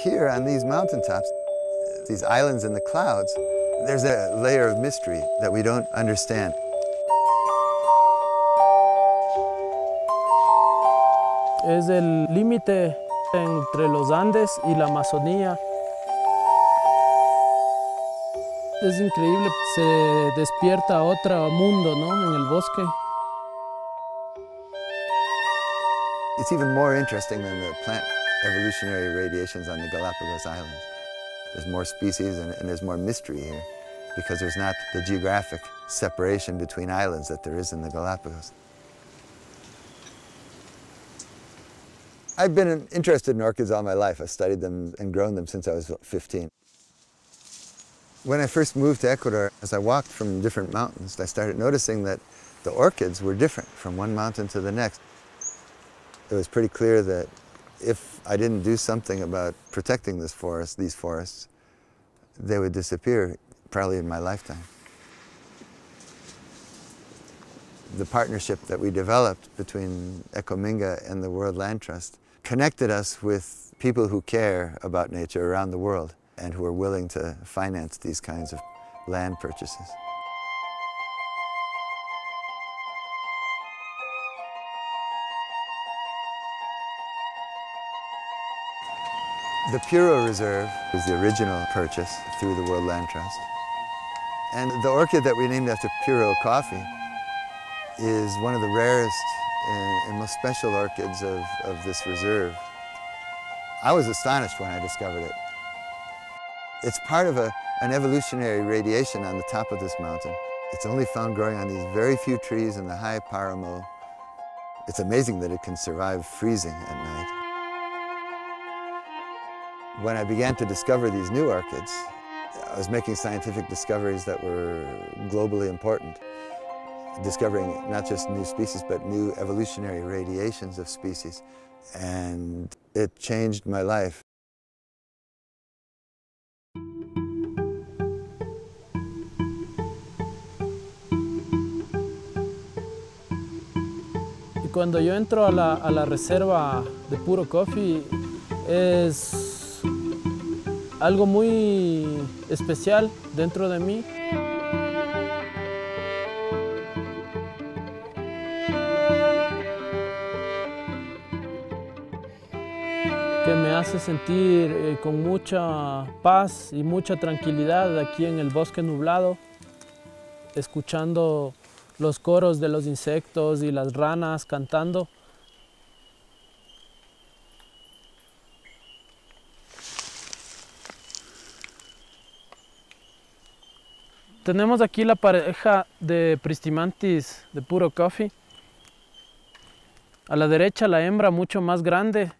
here on these mountaintops, these islands in the clouds, there's a layer of mystery that we don't understand. Es el límite entre los Andes y la Amazonía. Es increíble, se despierta otro mundo, ¿no? En el bosque. It's even more interesting than the plant evolutionary radiations on the Galapagos Islands. There's more species and there's more mystery here because there's not the geographic separation between islands that there is in the Galapagos. I've been interested in orchids all my life. I've studied them and grown them since I was 15. When I first moved to Ecuador, as I walked from different mountains, I started noticing that the orchids were different from one mountain to the next. It was pretty clear that if I didn't do something about protecting these forests, they would disappear probably in my lifetime. The partnership that we developed between Ecominga and the World Land Trust connected us with people who care about nature around the world and who are willing to finance these kinds of land purchases. The Puro Reserve was the original purchase through the World Land Trust. And the orchid that we named after Puro Coffee is one of the rarest and most special orchids of this reserve. I was astonished when I discovered it. It's part of an evolutionary radiation on the top of this mountain. It's only found growing on these very few trees in the high Paramo. It's amazing that it can survive freezing at night. When I began to discover these new orchids, I was making scientific discoveries that were globally important. Discovering not just new species, but new evolutionary radiations of species. And it changed my life. Y cuando yo entro a la reserva de Puro Coffee, es algo muy especial dentro de mí. Que me hace sentir con mucha paz y mucha tranquilidad aquí en el bosque nublado, escuchando los coros de los insectos y las ranas cantando. Tenemos aquí la pareja de Pristimantis de Puro Coffee. A la derecha la hembra mucho más grande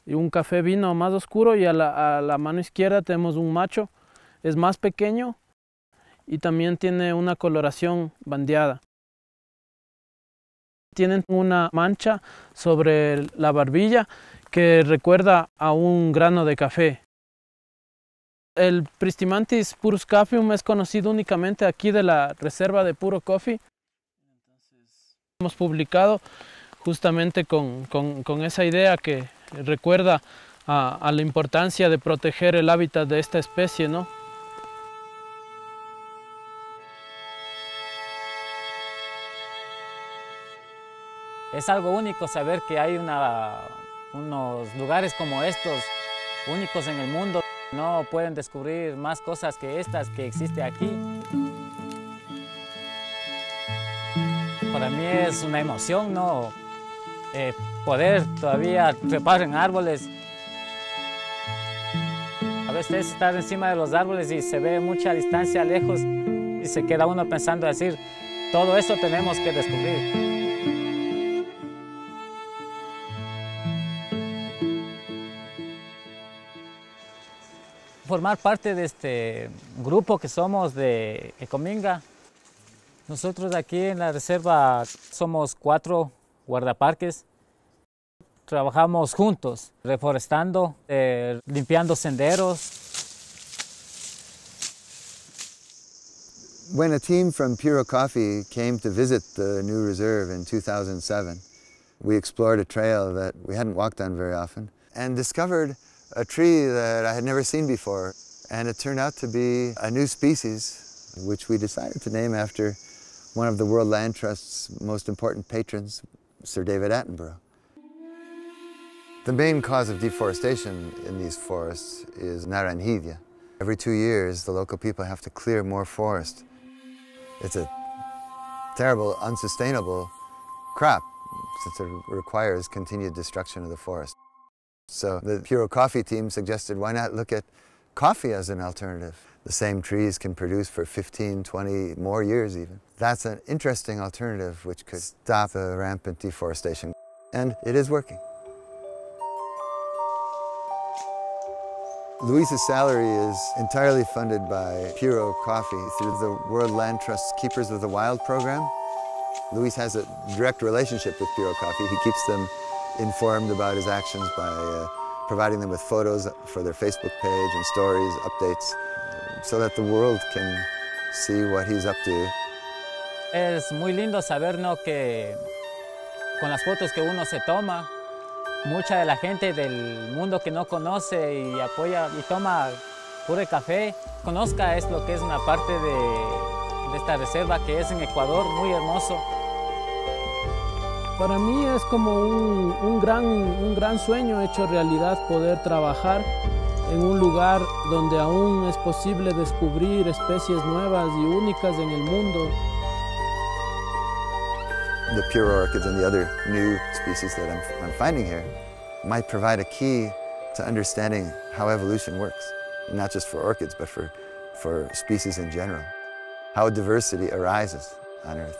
y un café vino más oscuro, y a la mano izquierda tenemos un macho, es más pequeño y también tiene una coloración bandeada. Tienen una mancha sobre la barbilla que recuerda a un grano de café. El Pristimantis puruscapium es conocido únicamente aquí de la reserva de Puro Coffee. Hemos publicado justamente con esa idea que recuerda a la importancia de proteger el hábitat de esta especie, ¿no? Es algo único saber que hay unos lugares como estos, únicos en el mundo. No pueden descubrir más cosas que estas que existen aquí. Para mí es una emoción, ¿no? Poder todavía trepar en árboles. A veces estar encima de los árboles y se ve mucha distancia lejos y se queda uno pensando decir, todo eso tenemos que descubrir. Formar parte de este grupo que somos de Ecominga. Nosotros aquí en la reserva somos 4 guardaparques. Trabajamos juntos, reforestando, limpiando senderos. When a team from Puro Coffee came to visit the new reserve in 2007, we explored a trail that we hadn't walked on very often and discovered a tree that I had never seen before, and it turned out to be a new species, which we decided to name after one of the World Land Trust's most important patrons, Sir David Attenborough. The main cause of deforestation in these forests is naranjilla. Every 2 years, the local people have to clear more forest. It's a terrible, unsustainable crop, since it requires continued destruction of the forest. So the Puro Coffee team suggested, why not look at coffee as an alternative? The same trees can produce for 15, 20 more years even. That's an interesting alternative which could stop the rampant deforestation. And it is working. Luis's salary is entirely funded by Puro Coffee through the World Land Trust's Keepers of the Wild program. Luis has a direct relationship with Puro Coffee. He keeps them informed about his actions by providing them with photos for their Facebook page and stories, updates, so that the world can see what he's up to. Es muy lindo saber, ¿no?, que con las fotos que uno se toma, mucha de la gente del mundo que no conoce y apoya y toma puro café, conozca es lo que es una parte de esta reserva que es en Ecuador, muy hermoso. Para mí es como un gran sueño hecho realidad poder trabajar en un lugar donde aún es posible descubrir especies nuevas y únicas en el mundo. The pure orchids and the other new species that I'm finding here might provide a key to understanding how evolution works, not just for orchids, but for species in general, how diversity arises on Earth.